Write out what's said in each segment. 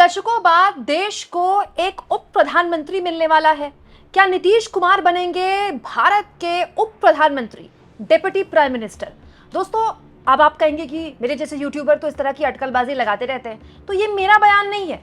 दशकों बाद देश को एक उप प्रधानमंत्री मिलने वाला है। क्या नीतीश कुमार बनेंगे भारत के उप प्रधानमंत्री, डिप्टी प्राइम मिनिस्टर? दोस्तों, अब आप कहेंगे कि मेरे जैसे यूट्यूबर तो इस तरह की अटकलबाजी लगाते रहते हैं, तो ये मेरा बयान नहीं है,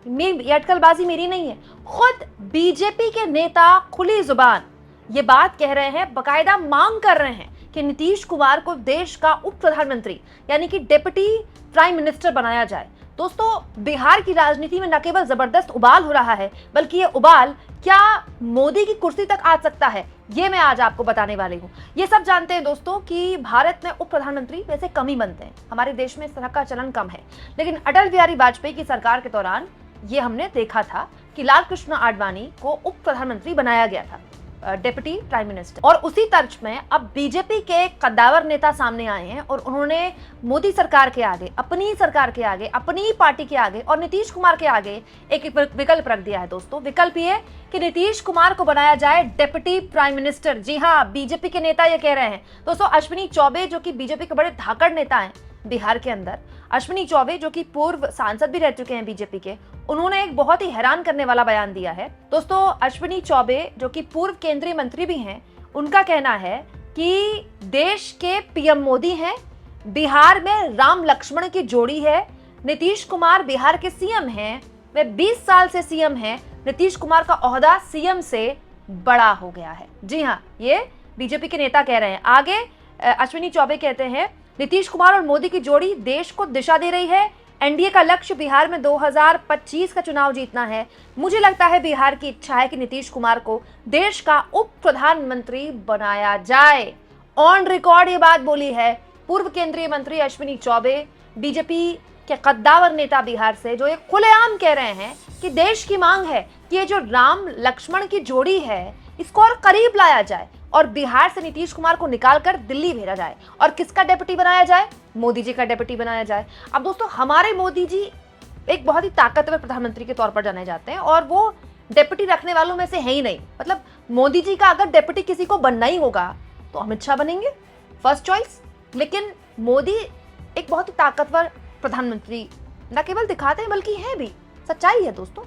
ये अटकलबाजी मेरी नहीं है। खुद बीजेपी के नेता खुली जुबान ये बात कह रहे हैं, बकायदा मांग कर रहे हैं कि नीतीश कुमार को देश का उप प्रधानमंत्री यानी कि डिप्टी प्राइम मिनिस्टर बनाया जाए। दोस्तों, बिहार की राजनीति में न केवल जबरदस्त उबाल हो रहा है, बल्कि ये उबाल क्या मोदी की कुर्सी तक आ सकता है, ये मैं आज आपको बताने वाली हूँ। ये सब जानते हैं दोस्तों कि भारत में उप प्रधानमंत्री वैसे कम ही बनते हैं, हमारे देश में इस तरह का चलन कम है। लेकिन अटल बिहारी वाजपेयी की सरकार के दौरान ये हमने देखा था कि लाल कृष्ण आडवाणी को उप प्रधानमंत्री बनाया गया था, डिप्टी प्राइम मिनिस्टर। और उसी तर्ज में अब बीजेपी के कद्दावर नेता सामने आए हैं और उन्होंने मोदी सरकार के आगे, अपनी सरकार के आगे, अपनी पार्टी के आगे और नीतीश कुमार के आगे एक विकल्प रख दिया है। दोस्तों, विकल्प ये कि नीतीश कुमार को बनाया जाए डिप्टी प्राइम मिनिस्टर। जी हाँ, बीजेपी के नेता ये कह रहे हैं। दोस्तों, अश्विनी चौबे जो कि बीजेपी के बड़े धाकड़ नेता हैं बिहार के अंदर, अश्विनी चौबे जो कि पूर्व सांसद भी रह चुके हैं बीजेपी के, उन्होंने एक बहुत ही हैरान करने वाला बयान दिया है। दोस्तों, अश्विनी चौबे जो कि पूर्व केंद्रीय मंत्री भी हैं, उनका कहना है कि देश के पीएम मोदी हैं, बिहार में राम लक्ष्मण की जोड़ी है, नीतीश कुमार बिहार के सीएम हैं, वे 20 साल से सीएम हैं, नीतीश कुमार का ओहदा सीएम से बड़ा हो गया है। जी हाँ, ये बीजेपी के नेता कह रहे हैं। आगे अश्विनी चौबे कहते हैं, नीतीश कुमार और मोदी की जोड़ी देश को दिशा दे रही है। एनडीए का लक्ष्य बिहार में 2025 का चुनाव जीतना है। मुझे लगता है बिहार की इच्छा है कि नीतीश कुमार को देश का उप प्रधानमंत्री बनाया जाए। ऑन रिकॉर्ड ये बात बोली है पूर्व केंद्रीय मंत्री अश्विनी चौबे, बीजेपी के कद्दावर नेता बिहार से, जो ये खुलेआम कह रहे हैं कि देश की मांग है कि ये जो राम लक्ष्मण की जोड़ी है इसको और करीब लाया जाए और बिहार से नीतीश कुमार को निकालकर दिल्ली भेजा जाए और किसका डेप्यूटी बनाया जाए? मोदी जी का डेप्यूटी बनाया जाए। अब दोस्तों, हमारे मोदी जी एक बहुत ही ताकतवर प्रधानमंत्री के तौर पर जाने जाते हैं और वो डेप्यूटी रखने वालों में से है ही नहीं। मतलब मोदी जी का अगर डेप्यूटी किसी को बनना ही होगा तो अमित शाह बनेंगे फर्स्ट चॉइस। लेकिन मोदी एक बहुत ही ताकतवर प्रधानमंत्री न केवल दिखाते हैं बल्कि है भी, सच्चाई है दोस्तों।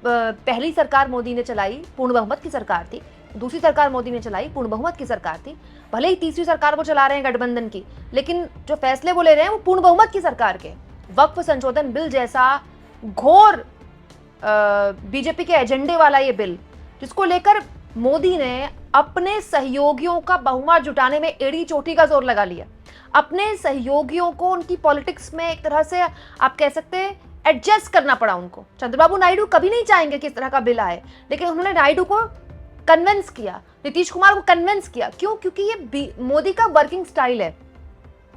पहली सरकार मोदी ने चलाई पूर्ण बहुमत की सरकार थी, दूसरी सरकार मोदी ने चलाई पूर्ण बहुमत की सरकार थी, भले ही तीसरी सरकार वो चला रहे हैं गठबंधन की, लेकिन जो फैसले वो ले रहे हैं वो पूर्ण बहुमत की सरकार के। वक्फ संशोधन बिल जैसा घोर बीजेपी के एजेंडे वाला ये बिल, जिसको लेकर मोदी ने अपने सहयोगियों का बहुमत जुटाने में एड़ी चोटी का जोर लगा लिया, अपने सहयोगियों को उनकी पॉलिटिक्स में एक तरह से आप कह सकते हैं एडजस्ट करना पड़ा उनको। चंद्रबाबू नायडू कभी नहीं चाहेंगे कि इस तरह का बिल आए, लेकिन उन्होंने नायडू को कन्विंस किया, नीतीश कुमार को कन्विंस किया। क्यों? क्योंकि ये मोदी का वर्किंग स्टाइल है।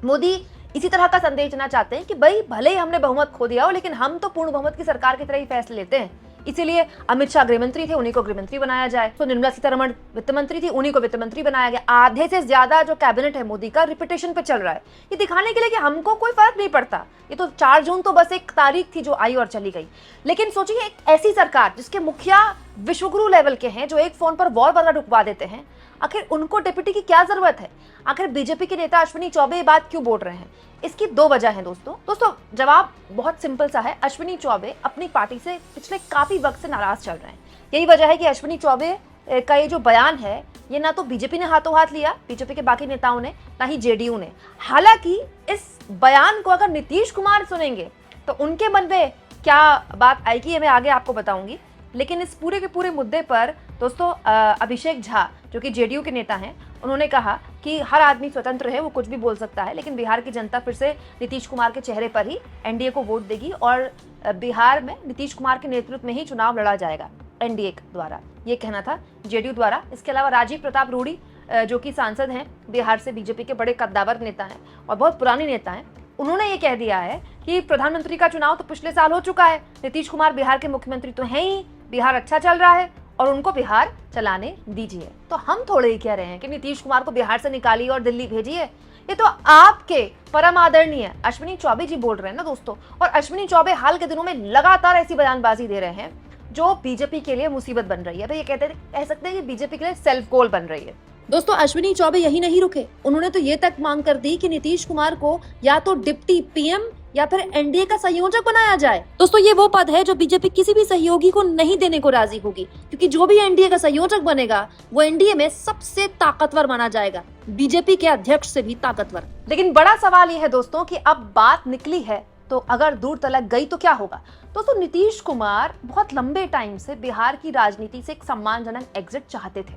मोदी इसी तरह का संदेश देना चाहते हैं कि भाई भले ही हमने बहुमत खो दिया हो, लेकिन हम तो पूर्ण बहुमत की सरकार की तरह ही फैसले लेते हैं। इसीलिए अमित शाह गृहमंत्री थे, उन्हीं को गृहमंत्री बनाया जाए। तो निर्मला सीतारमण वित्त मंत्री थी, उन्हीं को वित्त मंत्री बनाया गया। आधे से ज्यादा जो कैबिनेट है मोदी का रिपीटेशन पे चल रहा है, ये दिखाने के लिए कि हमको कोई फर्क नहीं पड़ता। ये तो 4 जून तो बस एक तारीख थी जो आई और चली गई। लेकिन सोचिए, एक ऐसी सरकार जिसके मुखिया विश्वगुरु लेवल के हैं, जो एक फोन पर वॉर वाला ढुकवा देते हैं, आखिर उनको डिप्टी की क्या जरूरत है? आखिर बीजेपी के नेता अश्विनी चौबे ये बात क्यों बोल रहे हैं? इसकी 2 वजह है दोस्तों। जवाब बहुत सिंपल सा है। अश्विनी चौबे अपनी पार्टी से पिछले काफी वक्त से नाराज चल रहे हैं। यही वजह है कि अश्विनी चौबे का ये जो बयान है, ये ना तो बीजेपी ने हाथों हाथ लिया, बीजेपी के बाकी नेताओं ने, ना ही जेडीयू ने। हालांकि इस बयान को अगर नीतीश कुमार सुनेंगे तो उनके मन में क्या बात आएगी ये मैं आगे आपको बताऊंगी। लेकिन इस पूरे के पूरे मुद्दे पर दोस्तों, अभिषेक झा जो कि जेडीयू के नेता हैं, उन्होंने कहा कि हर आदमी स्वतंत्र है, वो कुछ भी बोल सकता है, लेकिन बिहार की जनता फिर से नीतीश कुमार के चेहरे पर ही एनडीए को वोट देगी और बिहार में नीतीश कुमार के नेतृत्व में ही चुनाव लड़ा जाएगा एनडीए द्वारा। ये कहना था जेडीयू द्वारा। इसके अलावा राजीव प्रताप रूडी जो कि सांसद हैं बिहार से, बीजेपी के बड़े कद्दावर नेता हैं और बहुत पुराने नेता हैं, उन्होंने ये कह दिया है कि प्रधानमंत्री का चुनाव तो पिछले साल हो चुका है, नीतीश कुमार बिहार के मुख्यमंत्री तो हैं ही, बिहार अच्छा चल रहा है और उनको बिहार चलाने दीजिए। तो हम थोड़े ही कह रहे हैं कि नीतीश कुमार को बिहार से निकालिए और दिल्ली भेजिए। ये तो आपके परम आदरणीय अश्विनी चौबे जी बोल रहे हैं ना दोस्तों। और अश्विनी चौबे हाल के दिनों में लगातार ऐसी बयानबाजी दे रहे हैं जो बीजेपी के लिए मुसीबत बन रही है। तो ये कह सकते हैं कि बीजेपी के लिए सेल्फ गोल बन रही है। दोस्तों, अश्विनी चौबे यही नहीं रुके, उन्होंने तो ये तक मांग कर दी कि नीतीश कुमार को या तो डिप्टी पीएम या फिर एनडीए का संयोजक बनाया जाए। दोस्तों ये वो पद है जो बीजेपी किसी भी सहयोगी को नहीं देने को राजी होगी, क्योंकि जो भी एनडीए का संयोजक बनेगा वो एनडीए में सबसे ताकतवर माना जाएगा, बीजेपी के अध्यक्ष से भी ताकतवर। लेकिन बड़ा सवाल ये है दोस्तों कि अब बात निकली है तो अगर दूर तलक गई तो क्या होगा। दोस्तों नीतीश कुमार बहुत लंबे टाइम से बिहार की राजनीति से एक सम्मानजनक एग्जिट चाहते थे।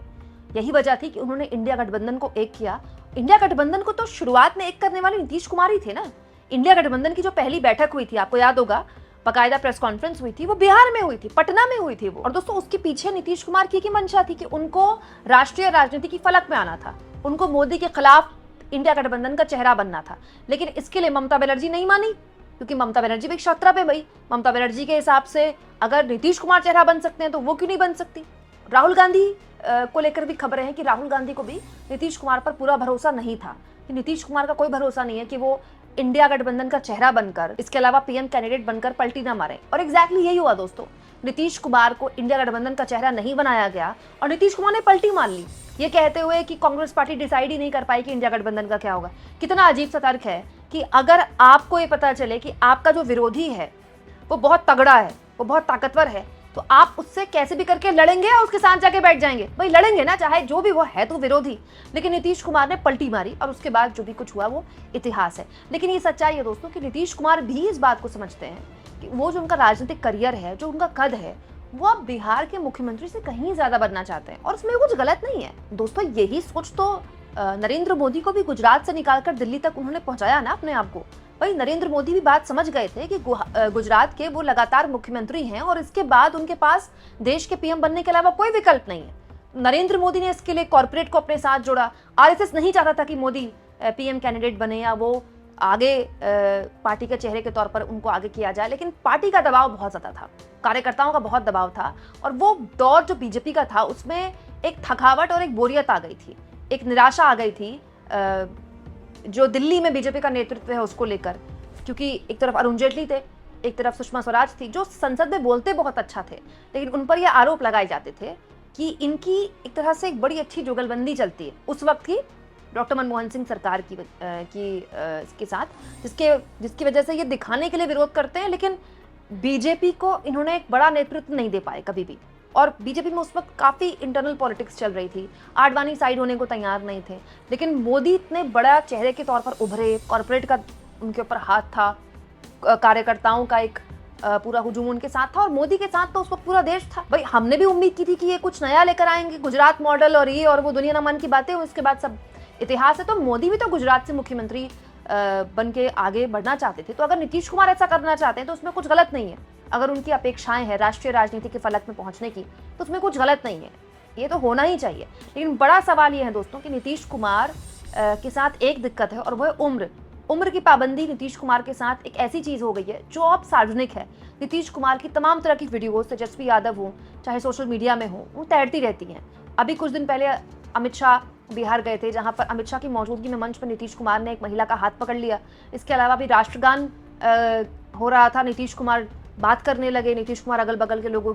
यही वजह थी कि उन्होंने इंडिया गठबंधन को एक किया। इंडिया गठबंधन को तो शुरुआत में एक करने वाले नीतीश कुमार ही थे ना। इंडिया गठबंधन की जो पहली बैठक हुई थी, आपको याद होगा, बाकायदा प्रेस कॉन्फ्रेंस हुई थी, वो बिहार में हुई थी, पटना में हुई थी वो। और दोस्तों उसके पीछे नीतीश कुमार की मंशा थी कि उनको राष्ट्रीय राजनीति की फलक में आना था, उनको मोदी के खिलाफ इंडिया गठबंधन का चेहरा बनना था। लेकिन इसके लिए ममता बनर्जी नहीं मानी, क्योंकि ममता बनर्जी भी एक खतरा पे गई। ममता बनर्जी के हिसाब से अगर नीतीश कुमार चेहरा बन सकते हैं तो वो क्यों नहीं बन सकती। राहुल गांधी को लेकर भी खबरें हैं कि राहुल गांधी को भी नीतीश कुमार पर पूरा भरोसा नहीं था, कि नीतीश कुमार का कोई भरोसा नहीं है कि वो इंडिया गठबंधन का चेहरा बनकर, इसके अलावा पीएम कैंडिडेट बनकर पलटी ना मारे। और एग्जैक्टली यही हुआ दोस्तों, नीतीश कुमार को इंडिया गठबंधन का चेहरा नहीं बनाया गया और नीतीश कुमार ने पलटी मार ली, ये कहते हुए कि कांग्रेस पार्टी डिसाइड ही नहीं कर पाई कि इंडिया गठबंधन का क्या होगा। कितना अजीब सा तर्क है कि अगर आपको ये पता चले कि आपका जो विरोधी है वो बहुत तगड़ा है, वो बहुत ताकतवर है, तो आप उससे कैसे भी करके लड़ेंगे और उसके साथ जाके बैठ जाएंगे। भाई लड़ेंगे ना, चाहे जो भी वो है तो विरोधी। लेकिन नीतीश कुमार ने पलटी मारी और उसके बाद जो भी कुछ हुआ वो इतिहास है। लेकिन ये सच्चाई है दोस्तों कि नीतीश कुमार भी इस बात को समझते हैं कि वो जो उनका राजनीतिक करियर है, जो उनका कद है, वो अब बिहार के मुख्यमंत्री से कहीं ज्यादा बनना चाहते हैं और उसमें कुछ गलत नहीं है। दोस्तों यही सोच तो नरेंद्र मोदी को भी गुजरात से निकालकर दिल्ली तक उन्होंने पहुंचाया ना अपने आप को। भाई नरेंद्र मोदी भी बात समझ गए थे कि गुजरात के वो लगातार मुख्यमंत्री हैं और इसके बाद उनके पास देश के पीएम बनने के अलावा कोई विकल्प नहीं है। नरेंद्र मोदी ने इसके लिए कॉर्पोरेट को अपने साथ जोड़ा। आरएसएस नहीं चाहता था कि मोदी पीएम कैंडिडेट बने या वो आगे पार्टी के चेहरे के तौर पर उनको आगे किया जाए, लेकिन पार्टी का दबाव बहुत ज्यादा था, कार्यकर्ताओं का बहुत दबाव था और वो दौर जो बीजेपी का था उसमें एक थकावट और एक बोरियत आ गई थी, एक निराशा आ गई थी जो दिल्ली में बीजेपी का नेतृत्व है उसको लेकर। क्योंकि एक तरफ अरुण जेटली थे, एक तरफ सुषमा स्वराज थी, जो संसद में बोलते बहुत अच्छा थे, लेकिन उन पर यह आरोप लगाए जाते थे कि इनकी एक तरह से एक बड़ी अच्छी जुगलबंदी चलती है उस वक्त की डॉक्टर मनमोहन सिंह सरकार के साथ, जिसकी वजह से ये दिखाने के लिए विरोध करते हैं। लेकिन बीजेपी को इन्होंने एक बड़ा नेतृत्व नहीं दे पाए कभी भी। और बीजेपी में उस वक्त काफ़ी इंटरनल पॉलिटिक्स चल रही थी, आडवाणी साइड होने को तैयार नहीं थे। लेकिन मोदी इतने बड़ा चेहरे के तौर पर उभरे, कॉर्पोरेट का उनके ऊपर हाथ था, कार्यकर्ताओं का एक पूरा हुजूम उनके साथ था और मोदी के साथ तो उस वक्त पूरा देश था। भाई हमने भी उम्मीद की थी कि ये कुछ नया लेकर आएंगे, गुजरात मॉडल और ये और वो दुनिया न मन की बातें, उसके बाद सब इतिहास है। तो मोदी भी तो गुजरात से मुख्यमंत्री बन के आगे बढ़ना चाहते थे। तो अगर नीतीश कुमार ऐसा करना चाहते हैं तो उसमें कुछ गलत नहीं है। अगर उनकी अपेक्षाएं हैं राष्ट्रीय राजनीति के फलक में पहुंचने की तो उसमें कुछ गलत नहीं है, ये तो होना ही चाहिए। लेकिन बड़ा सवाल ये है दोस्तों कि नीतीश कुमार के साथ एक दिक्कत है और वह उम्र की पाबंदी नीतीश कुमार के साथ एक ऐसी चीज हो गई है जो अब सार्वजनिक है। नीतीश कुमार की तमाम तरह की वीडियोस, तेजस्वी यादव हो चाहे सोशल मीडिया में हो, वो तैरती रहती हैं। अभी कुछ दिन पहले अमित शाह बिहार गए थे, जहां पर अमित शाह की मौजूदगी में मंच पर नीतीश कुमार ने एक महिला का हाथ पकड़ लिया। इसके अलावा भी राष्ट्रगान हो रहा था, नीतीश कुमार बात करने लगे, नीतीश कुमार अगल बगल के लोगों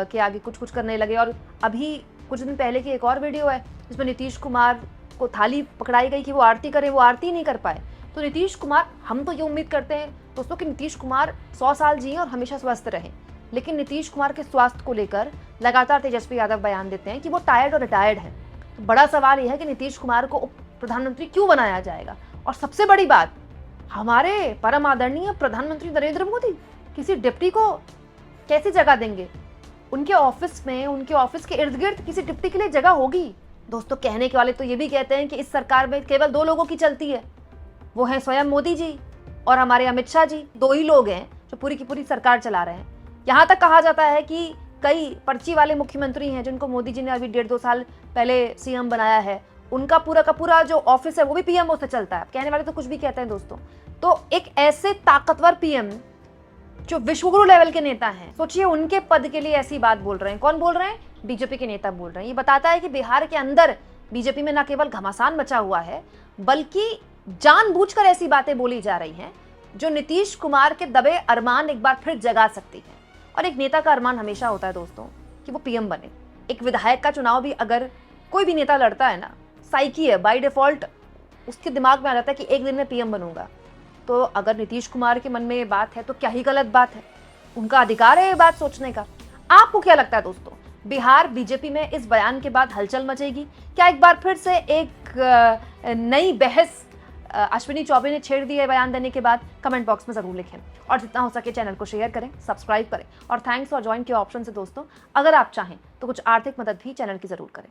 के आगे कुछ करने लगे। और अभी कुछ दिन पहले की एक और वीडियो है जिसमें नीतीश कुमार को थाली पकड़ाई गई कि वो आरती करें, वो आरती नहीं कर पाए। तो नीतीश कुमार, हम तो ये उम्मीद करते हैं दोस्तों कि नीतीश कुमार 100 साल जिए और हमेशा स्वस्थ रहें, लेकिन नीतीश कुमार के स्वास्थ्य को लेकर लगातार तेजस्वी यादव बयान देते हैं कि वो टायर्ड और रिटायर्ड हैं। तो बड़ा सवाल यह है कि नीतीश कुमार को उप प्रधानमंत्री क्यों बनाया जाएगा। और सबसे बड़ी बात, हमारे परम आदरणीय प्रधानमंत्री नरेंद्र मोदी किसी डिप्टी को कैसे जगह देंगे? उनके ऑफिस में, उनके ऑफिस के इर्द गिर्द किसी डिप्टी के लिए जगह होगी? दोस्तों कहने के वाले तो ये भी कहते हैं कि इस सरकार में केवल 2 लोगों की चलती है, वो हैं स्वयं मोदी जी और हमारे अमित शाह जी। 2 ही लोग हैं जो पूरी की पूरी सरकार चला रहे हैं। यहाँ तक कहा जाता है कि कई पर्ची वाले मुख्यमंत्री हैं जिनको मोदी जी ने अभी 1.5-2 साल पहले सीएम बनाया है, उनका पूरा का पूरा जो ऑफिस है वो भी पीएमओ से चलता है। कहने वाले तो कुछ भी कहते हैं दोस्तों। तो एक ऐसे ताकतवर पीएम जो विश्वगुरु लेवल के नेता हैं, सोचिए उनके पद के लिए ऐसी बात बोल रहे हैं। कौन बोल रहे हैं? बीजेपी के नेता बोल रहे हैं। ये बताता है कि बिहार के अंदर बीजेपी में न केवल घमासान मचा हुआ है, बल्कि जानबूझकर ऐसी बातें बोली जा रही हैं जो नीतीश कुमार के दबे अरमान एक बार फिर जगा सकती है। और एक नेता का अरमान हमेशा होता है दोस्तों कि वो पीएम बने। एक विधायक का चुनाव भी अगर कोई भी नेता लड़ता है ना, साइकी है, बाय डिफॉल्ट उसके दिमाग में आ जाता है कि एक दिन में पीएम बनूंगा। तो अगर नीतीश कुमार के मन में ये बात है तो क्या ही गलत बात है, उनका अधिकार है ये बात सोचने का। आपको क्या लगता है दोस्तों, बिहार बीजेपी में इस बयान के बाद हलचल मचेगी? क्या एक बार फिर से एक नई बहस अश्विनी चौबे ने छेड़ दी है बयान देने के बाद? कमेंट बॉक्स में जरूर लिखें और जितना हो सके चैनल को शेयर करें, सब्सक्राइब करें और थैंक्स फॉर ज्वाइन के ऑप्शन से दोस्तों, अगर आप चाहें तो कुछ आर्थिक मदद भी चैनल की जरूर करें।